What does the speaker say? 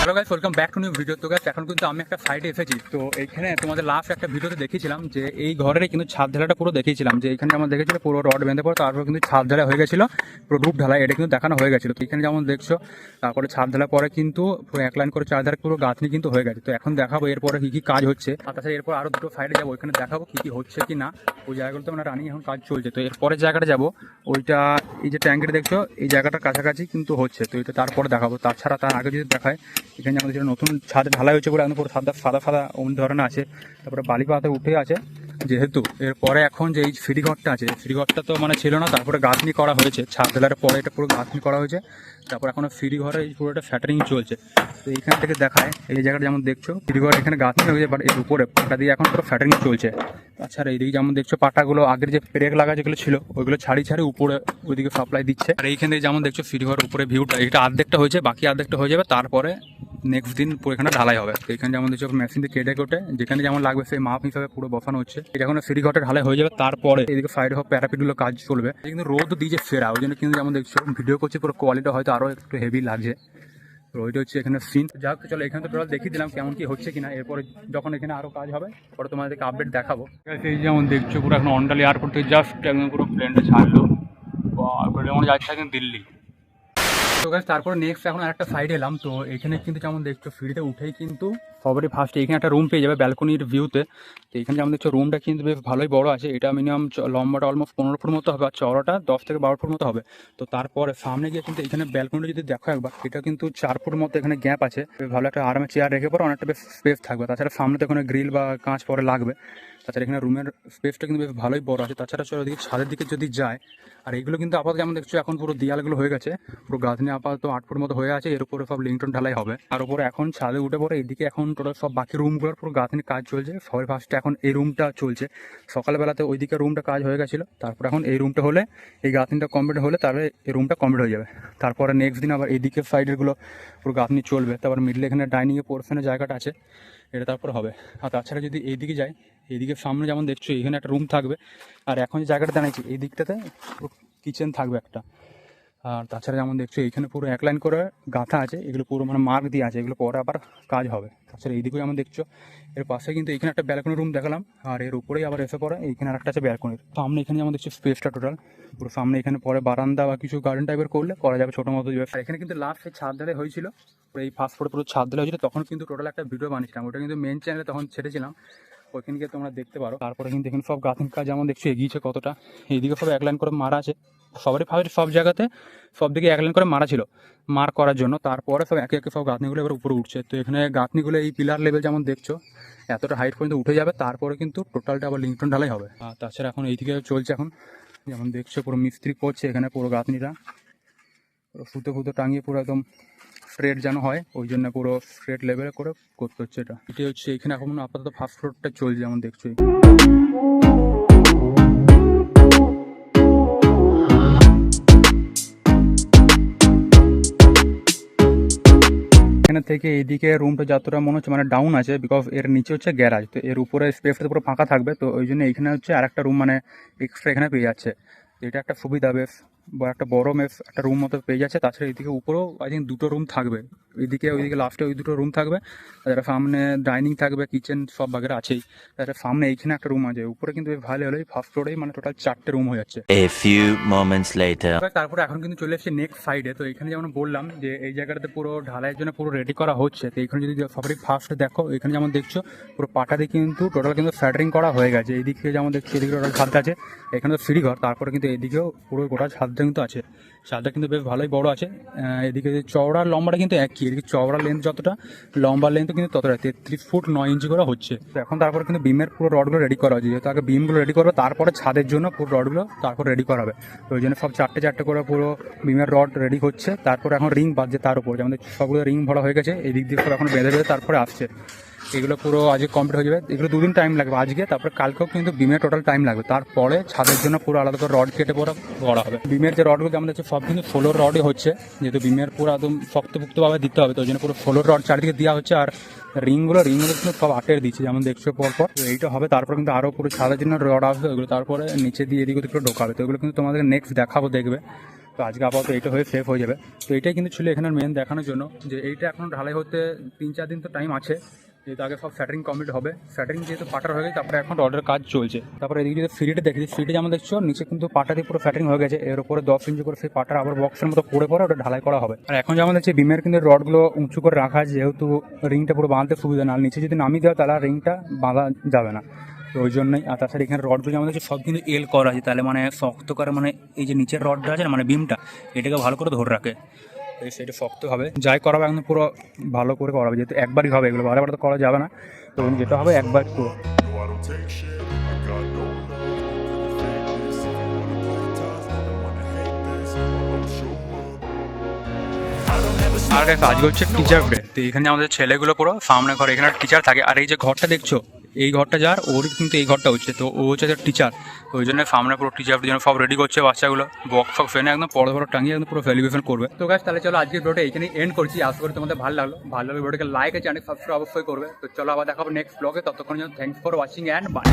Hello guys, welcome back to new video. তো guys এখন কিন্তু আমি একটা সাইডে এসেছি। তো এইখানে তোমাদের লাস্ট একটা ভিডিওতে দেখিয়েছিলাম যে এই ঘরেরই কিন্তু ছাদ ঢালাটা পুরো দেখিয়েছিলাম, যে এখানে আমরা দেখেছিল পুরো রড বেঁধে পড়ে, তারপর কিন্তু ছাদ ঢালা হয়ে গেছিল, পুরো রূপ ঢালা এটা কিন্তু দেখানো হয়ে গেছিল। তো এখানে যেমন দেখছো, তারপরে ছাদ ঢালা পরে কিন্তু পুরো এক লাইন করে চারধারে পুরো গাঁথনি কিন্তু হয়ে গেছে। তো এখন দেখাবো এরপরে কি কি কাজ হচ্ছে, আর তাছাড়া এরপর আরো দুটো সাইডে যাবো, ওইখানে দেখাবো কি কি হচ্ছে কি না। ওই জায়গাগুলোতে মানে রানিং এখন কাজ চলছে। তো এরপরের জায়গাটা যাবো, ওইটা এই যে ট্যাঙ্কিটা দেখছো এই জায়গাটার কাছাকাছি কিন্তু হচ্ছে। তো এটা তারপরে দেখাবো। তাছাড়া তার আগে যদি দেখায়, এখানে আমাদের যেটা নতুন ছাদে ঢালাই হয়েছে বলে একদম পুরো সাদা সাদা সাদা অন্য ধরনের আছে। তারপরে বালি পাতা উঠে আছে যেহেতু। এরপরে এখন যে এই ফ্রিঘরটা আছে, ফ্রিঘরটা তো মানে ছিল না, তারপরে গাঁথনি করা হয়েছে ছাদ ঢালার পরে, এটা পুরো গাঁথনি করা হয়েছে। তারপর এখন ফ্রিঘরে এই পুরোটা ফ্যাটারিং চলছে। তো এইখান থেকে দেখায় এই জায়গাটা যেমন দেখছো ফ্রিঘর এখানে গাঁথনি হয়েছে, বাট এর উপরে পাটা দিয়ে এখন পুরো ফ্যাটারিং চলছে। তাছাড়া এইদিকে যেমন দেখছো পাটাগুলো আগের যে ব্রেক লাগা যেগুলো ছিল ওইগুলো ছাড়ি উপরে ওইদিকে সাপ্লাই দিচ্ছে। আর এইখান থেকে যেমন দেখছো ফ্রিঘর উপরে ভিউটা, এটা অর্ধেকটা হয়েছে, বাকি অর্ধেকটা হয়ে যাবে, তারপরে নেক্সট দিন পুরো এখানে ঢালাই হবে। তো এখানে যেমন দেখছো মেশিন দিয়ে কেটে কেটে যেখানে যেমন লাগবে সেই মাপ হিসাবে পুরো বসানো হচ্ছে। এটা যখন ফ্রিঘরটা ঢালাই হয়ে যাবে, তারপরে এদিকে সাইড হোক প্যারাপিটগুলো কাজ চলবে। কিন্তু রোদ দিয়েছে ফেরা, ওই জন্য কিন্তু যেমন দেখছো ভিডিও করছি পুরো কোয়ালিটি হয়তো আরো একটু হেভি লাগছে। তো ওইটা হচ্ছে এখানে সিন। যাক চলো, এখানে তো টোটাল দেখিয়ে দিলাম কেমন কি হচ্ছে কিনা। এরপরে যখন এখানে আরো কাজ হবে পরে তোমাদেরকে আপডেট দেখাবো। এই যেমন দেখছো পুরো এখন অন্ডাল এয়ারপোর্ট থেকে জাস্ট একদম পুরো প্লেনটা ছাড়লো, যেমন যাচ্ছে এখন দিল্লি। তো গাইস তারপর নেক্সট এখন আরেকটা সাইড এলাম। তো এখানে কিন্তু যেমন দেখছো সিঁড়িতে উঠেই কিন্তু সবারই ফার্স্টে এখানে একটা রুম পেয়ে যাবে ব্যালকনির ভিউতে। তো এখানে যেমন দেখছো রুমটা কিন্তু বেশ ভালোই বড় আছে। এটা মিনিমাম লম্বাটা অলমোস্ট 15 ফুট মতো হবে, আর চওড়াটা 10 থেকে 12 ফুট মতো হবে। তো তারপরে সামনে গিয়ে কিন্তু এখানে ব্যালকনিটা যদি দেখো একবার, এটা কিন্তু 4 ফুট মতো এখানে গ্যাপ আছে। ভালো একটা আরামে চেয়ার রেখে পরে অনেকটা বেশ স্পেস থাকবে। তাছাড়া সামনে তো এখানে গ্রিল বা কাঁচ পরে লাগবে। তাছাড়া এখানে রুমের স্পেসটা কিন্তু বেশ ভালোই বড় আছে। তাছাড়া চলো ওদিকে ছাদের দিকে যদি যায়, আর এইগুলো কিন্তু আপাতত যেমন দেখছো এখন পুরো দেয়ালগুলো হয়ে গেছে, পুরো গাঁথনি আপাতত 8 ফুট মতো হয়ে আছে। এর উপরে সব লিংটন ঢালাই হবে। আর উপরে এখন ছাদে উঠে পরে এদিকে এখন টোটাল সব বাকি রুমগুলোর পুরো গাঁথনির কাজ চলছে। সবাই ফার্স্টে এখন এই রুমটা চলছে। সকালবেলাতে ওইদিকে রুমটা কাজ হয়ে গেছিলো, তারপর এখন এই রুমটা হলে, এই গাঁথনিটা কমপ্লিট হলে তাহলে এই রুমটা কমপ্লিট হয়ে যাবে। তারপরে নেক্সট দিন আবার এইদিকে সাইডেরগুলো পুরো গাঁথনি চলবে। তারপর মিডলে এখানে ডাইনিংয়ে পোর্শনের জায়গাটা আছে, এটা তারপর হবে। আর তাছাড়া যদি এইদিকে যাই, এইদিকে সামনে যেমন দেখছো এখানে একটা রুম থাকবে। আর এখন যে জায়গাটা দাঁড়াইছি এই দিকটাতে কিচেন থাকবে একটা। আর তাছাড়া যেমন দেখছো এইখানে পুরো এক লাইন করে গাঁথা আছে, এগুলো পুরো মানে মার্ক দিয়ে আছে, এগুলো পরে আবার কাজ হবে। তাছাড়া এইদিকেও যেমন দেখছো এর পাশে কিন্তু এখানে একটা ব্যালকনি রুম দেখালাম, আর এর উপরেই আবার এসে পরে এইখানে আরেকটা আছে ব্যালকনির। সামনে এখানে যেমন দেখছো স্পেসটা টোটাল পুরো সামনে, এখানে পরে বারান্দা বা কিছু গার্ডেন টাইপের করলে করা যাবে ছোটো মতো। আর এখানে কিন্তু লাস্ট ছাদ ঢালাই হয়েছিল, এই ফার্স্ট ফ্লোরে পুরো ছাদ ঢালাই হয়েছিল, তখন কিন্তু টোটাল একটা ভিডিও বানিয়েছিলাম, ওটা কিন্তু মেন চ্যানেলে তখন ছেড়েছিলাম, ওইখানে গিয়ে তোমরা দেখতে পারো। তারপরে কিন্তু এখানে সব গাঁথনির কাজ যেমন দেখছো এগিয়েছে কতটা। এইদিকে সব এক লাইন করে মারা আছে, সবারই ভাবে সব জায়গাতে সব দিকে এক লাইন করে মারা ছিল মার্ক করার জন্য। তারপরে সব একে একে সব গাঁথনিগুলো এবার উপরে উঠছে। তো এখানে গাঁথনিগুলো এই পিলার লেভেল যেমন দেখছো এতটা হাইট পর্যন্ত উঠে যাবে, তারপরে কিন্তু টোটালটা আবার লিংটন ঢালাই হবে। আর তাছাড়া এখন এইদিকে চলছে, এখন যেমন দেখছো পুরো মিস্ত্রি করছে এখানে পুরো গাঁথনিটা পুরো সুতো ফুতো টাঙিয়ে পুরো একদম স্ট্রেট যেন হয়, ওই জন্য পুরো স্ট্রেট লেভেলে করে করতে হচ্ছে। এটা হচ্ছে এখানে এখন আপাতত ফার্স্ট ফ্লোরটা চলছে যেমন দেখছো। এখানে থেকে এইদিকে রুমটা যতটা মনে হচ্ছে মানে ডাউন আছে, বিকজ এর নিচে হচ্ছে গ্যারাজ। তো এর উপরে স্পেসটা পুরো ফাঁকা থাকবে, তো ওই জন্য এখানে হচ্ছে আর একটা রুম মানে এক্সট্রা এখানে পেয়ে যাচ্ছে। এটা একটা সুবিধা, বেশ বা একটা বড় মেস একটা রুম মতো পেয়ে যাচ্ছে। তাছাড়া এইদিকে উপরেও আই থিঙ্ক দুটো রুম থাকবে, এইদিকে ওইদিকে লাস্টে ওই দুটো রুম থাকবে। তাছাড়া সামনে ডাইনিং থাকবে, কিচেন সব বাগেরা আছেই। তাছাড়া সামনে এইখানে একটা রুম আছে, উপরে কিন্তু বেশ ভালো হলো ফার্স্ট ফ্লোরেই মানে টোটাল 4টে রুম হয়ে যাচ্ছে। A few moments later. তারপরে এখন কিন্তু চলে এসেছে নেক্সট সাইডে। তো এখানে যেমন বললাম যে এই জায়গাটাতে পুরো ঢালাইয়ের জন্য পুরো রেডি করা হচ্ছে। তো এখানে যদি সবারই ফার্স্ট দেখো, এখানে যেমন দেখছো পুরো পাটা দিয়ে কিন্তু টোটাল কিন্তু ফ্যাটারিং করা হয়ে গেছে। এইদিকে যেমন দেখছো এদিকে টোটাল ছাদটা আছে, এখানে তো সিঁড়ি ঘর, তারপরে কিন্তু এদিকেও পুরো গোটা ছাদটা কিন্তু আছে। ছাদটা কিন্তু বেশ ভালোই বড় আছে। এদিকে চওড়া লম্বাটা কিন্তু একই, এদিকে চওড়া লেন্থ যতটা লম্বা লেন্থ কিন্তু ততটা 33 ফুট 9 ইঞ্চি করে হচ্ছে। তো এখন তারপরে কিন্তু বিমের পুরো রডগুলো রেডি করা হচ্ছে, যেহেতু আগে বিমগুলো রেডি করবে তারপরে ছাদের জন্য পুরো রডগুলো তারপর রেডি করা হবে। তো ওই জন্য সব চারটে চারটে করে পুরো বিমের রড রেডি হচ্ছে। তারপরে এখন রিং বাজছে তার উপর, যেমন সবগুলো রিং ভরা হয়ে গেছে, এই দিক দিয়ে সব এখন বেঁধে বেঁধে তারপরে আসছে। এগুলো পুরো আজকে কমপ্লিট হয়ে যাবে, এগুলো 2 দিন টাইম লাগবে আজকে, তারপরে কালকেও কিন্তু বিমের টোটাল টাইম লাগবে। তারপরে ছাদের জন্য পুরো আলাদা করে রড কেটে পরে করা হবে। বিমের যে রডগুলো যেমন হচ্ছে সব কিন্তু ফ্লোর রডই হচ্ছে, যেহেতু বিমের পুরো একদম শক্তপুক্তভাবে দিতে হবে, তো ওই জন্য পুরো ফ্লোর রড চারিদিকে দেওয়া হচ্ছে। আর রিংগুলো কিন্তু সব আটের দিচ্ছে যেমন দেখছো পরপর। তো এইটা হবে, তারপর কিন্তু আরও পুরো ছাদের জন্য রড আসবে, ওইগুলো তারপরে নিচে দিয়ে এদিকে একটু ঢোকাবে। তো ওগুলো কিন্তু তোমাদের নেক্সট দেখাবো, দেখবে তো আজকে আপাতত এইটা হয়ে সেফ হয়ে যাবে। তো এইটাই কিন্তু ছিল এখানে মেন দেখানোর জন্য, যে এইটা এখন ঢালাই হতে 3-4 দিন তো টাইম আছে, যেহেতু আগে সব স্যাটারিং কমপ্লিট হবে। স্যাটারিং যেহেতু পাটার হয়ে গেছে, তারপরে এখন রডের কাজ চলছে। তারপরে এদিকে যদি ফ্রিটে দেখেছি, ফ্রিটে যেমন দেখছো নিচে কিন্তু পাটা দিয়ে পুরো স্যাটারিং হয়ে গেছে, এর উপরে 10 ইঞ্চি করে সেই পাটার আবার বক্সের মতো পড়ে ওটা ঢালাই করা হবে। আর এখন যেমন দেখছি বিমের কিন্তু রডগুলো উঁচু করে রাখা আছে, যেহেতু রিংটা পুরো বাঁধতে সুবিধা না, আর নিচে যদি নামিয়ে দেওয়া তাহলে রিংটা বাঁধা যাবে না, তো ওই জন্যই। আর তাছাড়া এখানে রডগুলো যেমন দেখছি সব কিন্তু এল করা আছে, তাহলে মানে শক্ত করে, মানে এই যে নিচের রডটা আছে না, মানে বিমটা, এটাকে ভালো করে ধরে রাখে, এই সেটা শক্ত হবে। যাই করাবে একদম পুরো ভালো করে করাবে, যেহেতু একবারই হবে, এগুলো বারে বারে তো করা যাবে না, তো যেটা হবে একবার পুরো। আর আজকে হচ্ছে টিচার ডে, তো এখানে আমাদের ছেলেগুলো পুরো সামনে ঘরে, এখানে টিচার থাকে। আর এই যে ঘরটা দেখছো, এই ঘরটা যার, ওর কিন্তু এই ঘরটা হচ্ছে, তো ও হচ্ছে টিচার, ওই জন্য সামনে পুরো টিচার জন্য সব রেডি করছে বাচ্চাগুলো, বক্স ফক্স ফেনে একদম বড় বড় টাঙিয়ে একদম পুরো সেলিব্রেশন করবে। তো গাছ তাহলে চলো আজকে ভিডিওটা এখানেই এন্ড করছি, আশা করি তোমাদের ভালো লাগলে ভিডিওটাকে লাইক আছে, চ্যানেল সাবস্ক্রাইব অবশ্যই করবে। তো চলো আবার দেখাবো নেক্সট ব্লগে, ততক্ষণ জন্য thanks for watching and by.